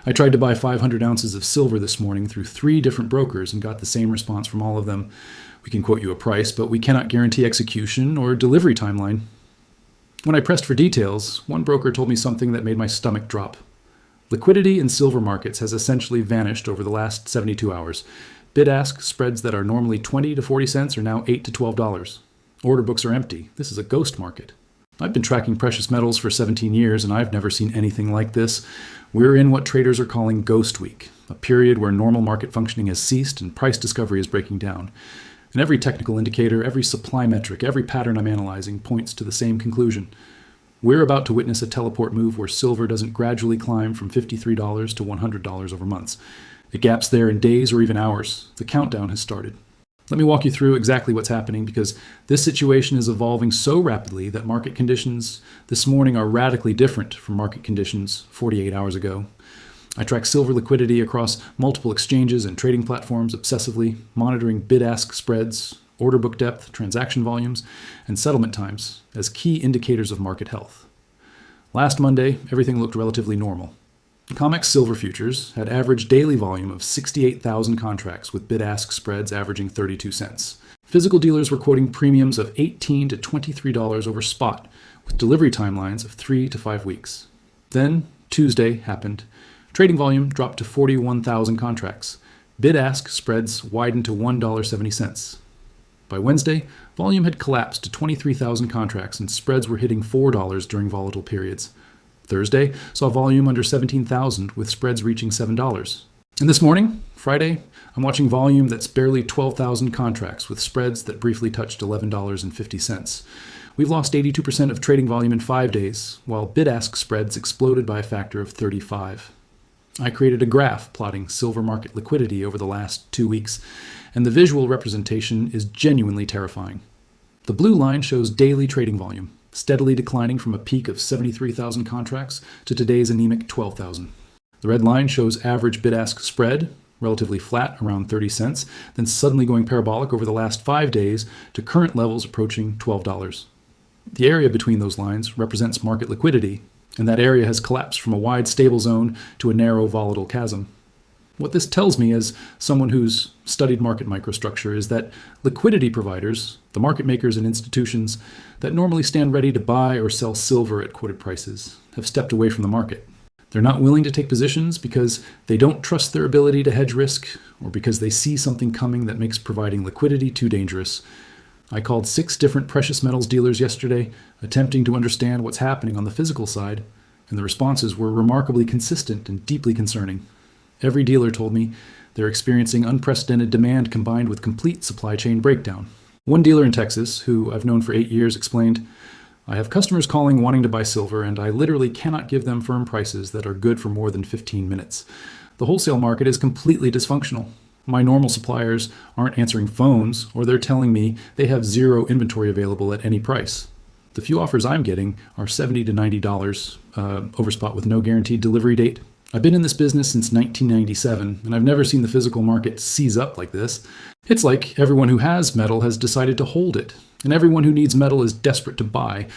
I tried to buy 500 ounces of silver this morning through 3 different brokers and got the same response from all of them. We can quote you a price, but we cannot guarantee execution or delivery timeline. When I pressed for details, one broker told me something that made my stomach drop. Liquidity in silver markets has essentially vanished over the last 72 hours. Bid-ask spreads that are normally 20 to 40 cents are now $8 to $12. Order books are empty. This is a ghost market. I've been tracking precious metals for 17 years, and I've never seen anything like this. We're in what traders are calling Ghost Week, a period where normal market functioning has ceased and price discovery is breaking down. And every technical indicator, every supply metric, every pattern I'm analyzing points to the same conclusion. We're about to witness a teleport move where silver doesn't gradually climb from $53 to $100 over months. It gaps there in days or even hours. The countdown has started. Let me walk you through exactly what's happening, because this situation is evolving so rapidly that market conditions this morning are radically different from market conditions 48 hours ago. I track silver liquidity across multiple exchanges and trading platforms obsessively, monitoring bid-ask spreads, order book depth, transaction volumes, and settlement times as key indicators of market health. Last Monday, everything looked relatively normal. COMEX silver futures had average daily volume of 68,000 contracts with bid-ask spreads averaging 32 cents. Physical dealers were quoting premiums of $18 to $23 over spot, with delivery timelines of 3 to 5 weeks. Then, Tuesday happened. Trading volume dropped to 41,000 contracts. Bid-ask spreads widened to $1.70. By Wednesday, volume had collapsed to 23,000 contracts and spreads were hitting $4 during volatile periods. Thursday saw volume under 17,000 with spreads reaching $7. And this morning, Friday, I'm watching volume that's barely 12,000 contracts with spreads that briefly touched $11.50. We've lost 82% of trading volume in 5 days, while bid-ask spreads exploded by a factor of 35. I created a graph plotting silver market liquidity over the last 2 weeks, and the visual representation is genuinely terrifying. The blue line shows daily trading volume, steadily declining from a peak of 73,000 contracts to today's anemic 12,000. The red line shows average bid-ask spread, relatively flat around 30 cents, then suddenly going parabolic over the last 5 days to current levels approaching $12. The area between those lines represents market liquidity, and that area has collapsed from a wide stable zone to a narrow volatile chasm. What this tells me as someone who's studied market microstructure is that liquidity providers, the market makers and institutions that normally stand ready to buy or sell silver at quoted prices, have stepped away from the market. They're not willing to take positions because they don't trust their ability to hedge risk or because they see something coming that makes providing liquidity too dangerous. I called 6 different precious metals dealers yesterday, attempting to understand what's happening on the physical side, and the responses were remarkably consistent and deeply concerning. Every dealer told me they're experiencing unprecedented demand combined with complete supply chain breakdown. One dealer in Texas, who I've known for 8 years, explained, "I have customers calling wanting to buy silver, and I literally cannot give them firm prices that are good for more than 15 minutes. The wholesale market is completely dysfunctional. My normal suppliers aren't answering phones, or they're telling me they have 0 inventory available at any price. The few offers I'm getting are $70 to $90 over spot with no guaranteed delivery date. I've been in this business since 1997, and I've never seen the physical market seize up like this. It's like everyone who has metal has decided to hold it, and everyone who needs metal is desperate to buy.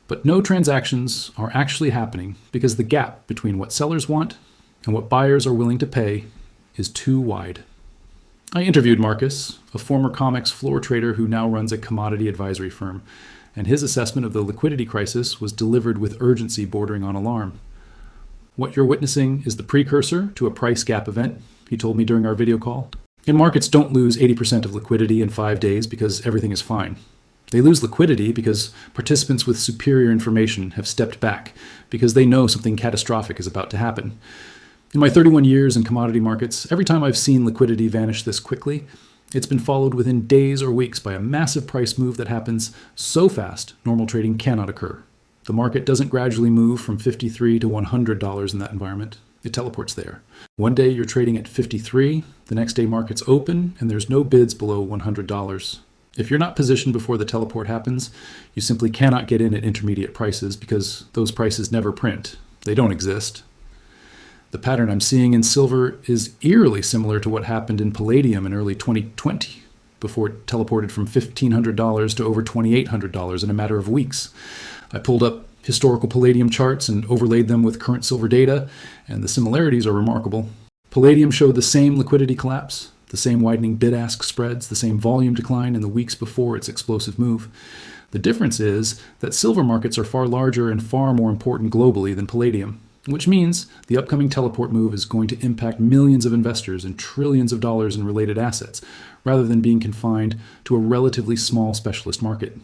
But no transactions are actually happening because the gap between what sellers want and what buyers are willing to pay is too wide." I interviewed Marcus, a former COMEX floor trader who now runs a commodity advisory firm, and his assessment of the liquidity crisis was delivered with urgency bordering on alarm. "What you're witnessing is the precursor to a price gap event," he told me during our video call. And markets don't lose 80% of liquidity in 5 days because everything is fine. They lose liquidity because participants with superior information have stepped back because they know something catastrophic is about to happen. In my 31 years in commodity markets, every time I've seen liquidity vanish this quickly, it's been followed within days or weeks by a massive price move that happens so fast normal trading cannot occur. The market doesn't gradually move from $53 to $100 in that environment. It teleports there. One day you're trading at 53, the next day markets open, and there's no bids below $100. If you're not positioned before the teleport happens, you simply cannot get in at intermediate prices because those prices never print. They don't exist. The pattern I'm seeing in silver is eerily similar to what happened in palladium in early 2020, before it teleported from $1,500 to over $2,800 in a matter of weeks. I pulled up historical palladium charts and overlaid them with current silver data, and the similarities are remarkable. Palladium showed the same liquidity collapse, the same widening bid-ask spreads, the same volume decline in the weeks before its explosive move. The difference is that silver markets are far larger and far more important globally than palladium, which means the upcoming teleport move is going to impact millions of investors and trillions of dollars in related assets, rather than being confined to a relatively small specialist market.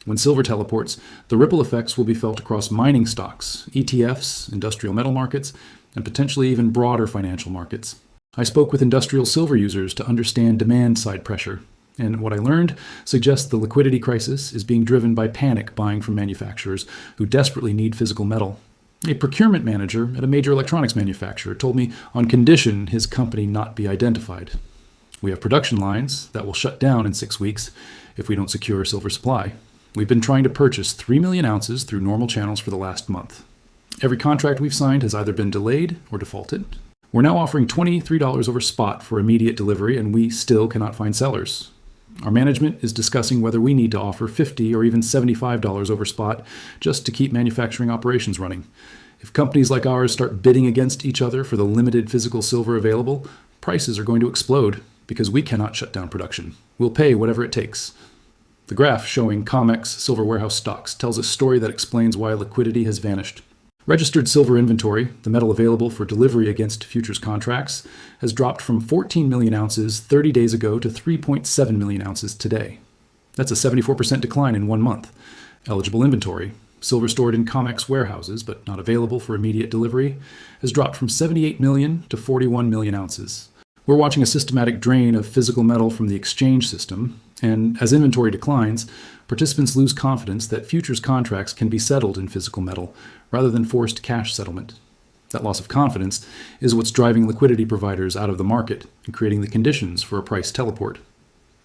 When silver teleports, the ripple effects will be felt across mining stocks, ETFs, industrial metal markets, and potentially even broader financial markets. I spoke with industrial silver users to understand demand-side pressure, and what I learned suggests the liquidity crisis is being driven by panic buying from manufacturers who desperately need physical metal. A procurement manager at a major electronics manufacturer told me on condition his company not be identified. We have production lines that will shut down in 6 weeks if we don't secure silver supply. We've been trying to purchase 3 million ounces through normal channels for the last month. Every contract we've signed has either been delayed or defaulted. We're now offering $23 over spot for immediate delivery, and we still cannot find sellers. Our management is discussing whether we need to offer $50 or even $75 over spot just to keep manufacturing operations running. If companies like ours start bidding against each other for the limited physical silver available, prices are going to explode because we cannot shut down production. We'll pay whatever it takes. The graph showing COMEX silver warehouse stocks tells a story that explains why liquidity has vanished. Registered silver inventory, the metal available for delivery against futures contracts, has dropped from 14 million ounces 30 days ago to 3.7 million ounces today. That's a 74% decline in 1 month. Eligible inventory, silver stored in COMEX warehouses but not available for immediate delivery, has dropped from 78 million to 41 million ounces. We're watching a systematic drain of physical metal from the exchange system, and as inventory declines, participants lose confidence that futures contracts can be settled in physical metal rather than forced cash settlement. That loss of confidence is what's driving liquidity providers out of the market and creating the conditions for a price teleport.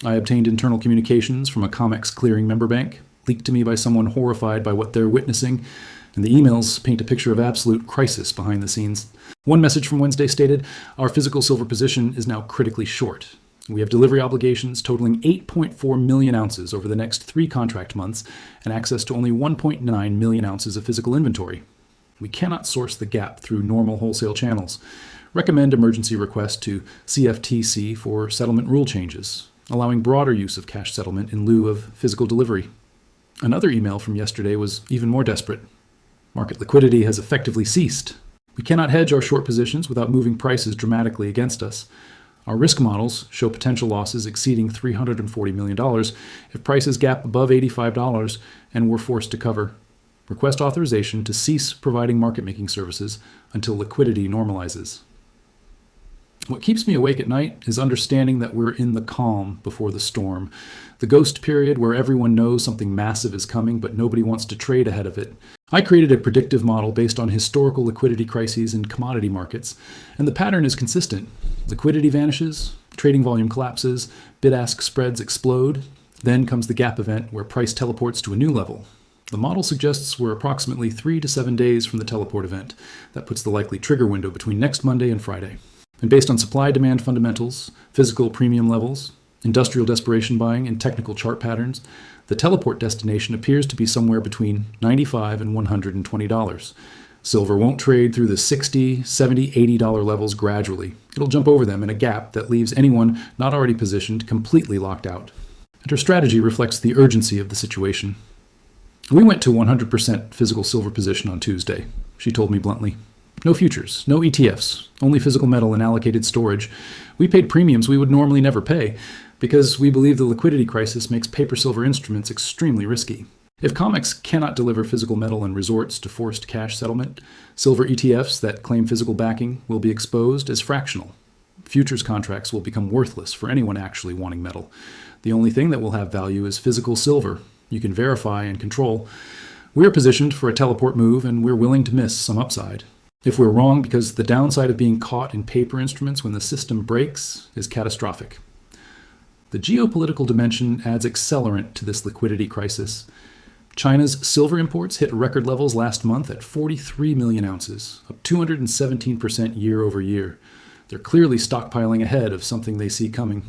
I obtained internal communications from a COMEX clearing member bank, leaked to me by someone horrified by what they're witnessing, and the emails paint a picture of absolute crisis behind the scenes. One message from Wednesday stated, "Our physical silver position is now critically short. We have delivery obligations totaling 8.4 million ounces over the next 3 contract months and access to only 1.9 million ounces of physical inventory. We cannot source the gap through normal wholesale channels. Recommend emergency request to CFTC for settlement rule changes, allowing broader use of cash settlement in lieu of physical delivery." Another email from yesterday was even more desperate. "Market liquidity has effectively ceased. We cannot hedge our short positions without moving prices dramatically against us. Our risk models show potential losses exceeding $340 million if prices gap above $85 and we're forced to cover. Request authorization to cease providing market-making services until liquidity normalizes." What keeps me awake at night is understanding that we're in the calm before the storm, the ghost period where everyone knows something massive is coming but nobody wants to trade ahead of it. I created a predictive model based on historical liquidity crises in commodity markets, and the pattern is consistent. Liquidity vanishes, trading volume collapses, bid-ask spreads explode, then comes the gap event where price teleports to a new level. The model suggests we're approximately 3 to 7 days from the teleport event. That puts the likely trigger window between next Monday and Friday. And based on supply-demand fundamentals, physical premium levels, industrial desperation buying, and technical chart patterns, the teleport destination appears to be somewhere between $95 and $120. Silver won't trade through the $60, $70, $80 levels gradually. It'll jump over them in a gap that leaves anyone not already positioned completely locked out. And her strategy reflects the urgency of the situation. "We went to 100% physical silver position on Tuesday," she told me bluntly. "No futures, no ETFs, only physical metal and allocated storage. We paid premiums we would normally never pay because we believe the liquidity crisis makes paper silver instruments extremely risky. If COMEX cannot deliver physical metal and resorts to forced cash settlement, silver ETFs that claim physical backing will be exposed as fractional. Futures contracts will become worthless for anyone actually wanting metal. The only thing that will have value is physical silver you can verify and control. We're positioned for a teleport move and we're willing to miss some upside. If we're wrong, because the downside of being caught in paper instruments when the system breaks is catastrophic." The geopolitical dimension adds accelerant to this liquidity crisis. China's silver imports hit record levels last month at 43 million ounces, up 217% year over year. They're clearly stockpiling ahead of something they see coming.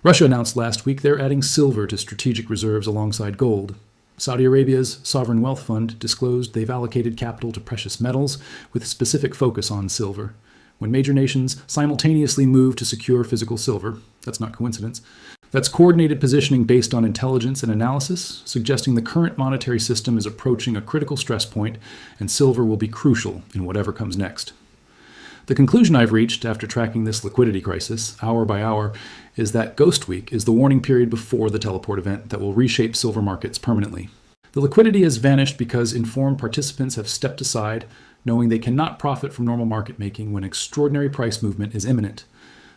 Russia announced last week they're adding silver to strategic reserves alongside gold. Saudi Arabia's sovereign wealth fund disclosed they've allocated capital to precious metals with specific focus on silver. When major nations simultaneously move to secure physical silver, that's not coincidence. That's coordinated positioning based on intelligence and analysis, suggesting the current monetary system is approaching a critical stress point, and silver will be crucial in whatever comes next. The conclusion I've reached after tracking this liquidity crisis, hour by hour, is that Ghost Week is the warning period before the teleport event that will reshape silver markets permanently. The liquidity has vanished because informed participants have stepped aside, knowing they cannot profit from normal market making when extraordinary price movement is imminent.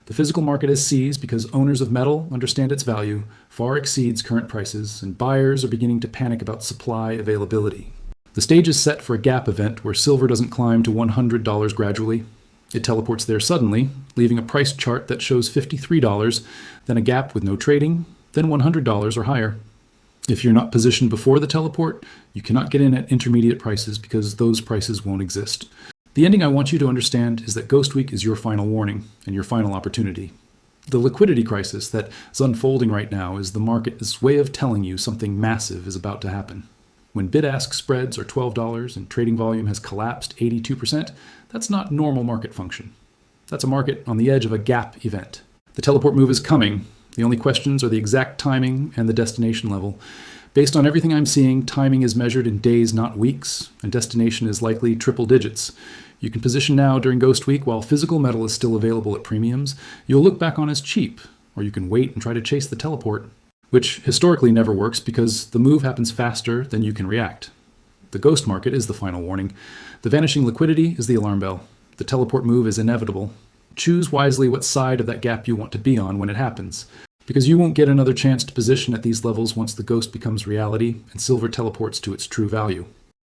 The physical market has seized because owners of metal understand its value far exceeds current prices, and buyers are beginning to panic about supply availability. The stage is set for a gap event where silver doesn't climb to $100 gradually. It teleports there suddenly, leaving a price chart that shows $53, then a gap with no trading, then $100 or higher. If you're not positioned before the teleport, you cannot get in at intermediate prices because those prices won't exist. The ending I want you to understand is that Ghost Week is your final warning and your final opportunity. The liquidity crisis that is unfolding right now is the market's way of telling you something massive is about to happen. When bid-ask spreads are $12 and trading volume has collapsed 82%, that's not normal market function. That's a market on the edge of a gap event. The teleport move is coming. The only questions are the exact timing and the destination level. Based on everything I'm seeing, timing is measured in days, not weeks, and destination is likely triple digits. You can position now during Ghost Week while physical metal is still available at premiums. You'll look back on as cheap, or you can wait and try to chase the teleport, which historically never works because the move happens faster than you can react. The ghost market is the final warning. The vanishing liquidity is the alarm bell. The teleport move is inevitable. Choose wisely what side of that gap you want to be on when it happens, because you won't get another chance to position at these levels once the ghost becomes reality and silver teleports to its true value.